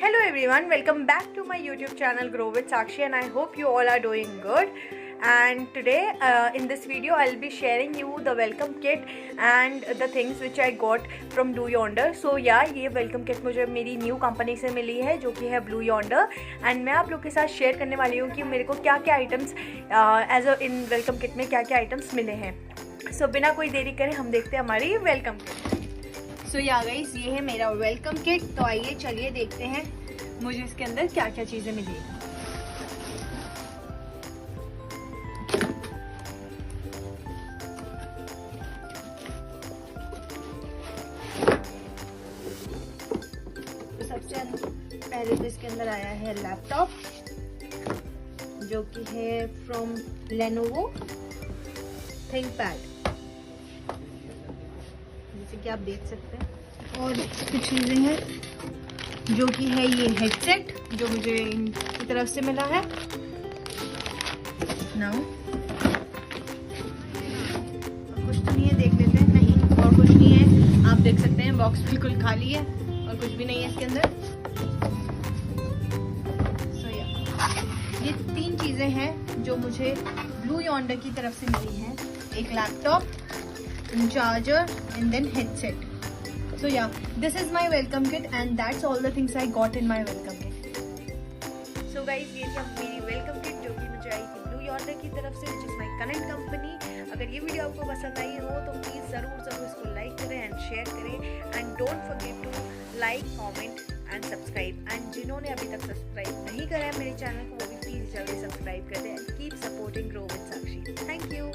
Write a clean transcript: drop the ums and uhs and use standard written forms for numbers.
Hello everyone, welcome back to my YouTube channel Grow with Sakshi, and I hope you all are doing good. And today in this video I'll be sharing you the welcome kit and the things which I got from Blueyonder. So yeah, ये welcome kit मुझे मेरी new company से मिली है जो कि है Blueyonder, and मैं आप लोग के साथ शेयर करने वाली हूँ कि मेरे को क्या क्या आइटम्स एज अ इन वेलकम किट में क्या क्या आइटम्स मिले हैं. सो बिना कोई देरी करें हम देखते हैं हमारी वेलकम किट. सो या गाइस, ये है मेरा वेलकम किट. तो आइए चलिए देखते हैं मुझे इसके अंदर क्या क्या चीज़ें मिली हैं. तो सबसे पहले तो इसके अंदर आया है लैपटॉप जो कि है फ्रॉम Lenovo थिंकपैड, जैसे कि आप देख सकते हैं. और कुछ चीज़ें हैं जो कि है ये हेडसेट जो मुझे इनकी तरफ से मिला है. नाउ कुछ तो नहीं है, देख लेते हैं. नहीं, और कुछ नहीं है. आप देख सकते हैं बॉक्स बिल्कुल खाली है और कुछ भी नहीं है इसके अंदर. सो ये 3 चीज़ें हैं जो मुझे Blueyonder की तरफ से मिली हैं. एक laptop, charger and then headset. So yeah, this is my welcome kit and that's all the things I got in my welcome kit. So guys, ये थी मेरी welcome kit जो कि मुझे आई थी Blueyonder की तरफ से, which is my current company. अगर ये वीडियो आपको पसंद आई हो तो प्लीज़ ज़रूर इसको लाइक करें एंड शेयर करें, and don't forget to like, comment and subscribe. And जिन्होंने अभी तक सब्सक्राइब नहीं करा है मेरे चैनल को, वो भी प्लीज़ जल्दी सब्सक्राइब कर दें. And keep supporting grow with Sakshi. Thank you.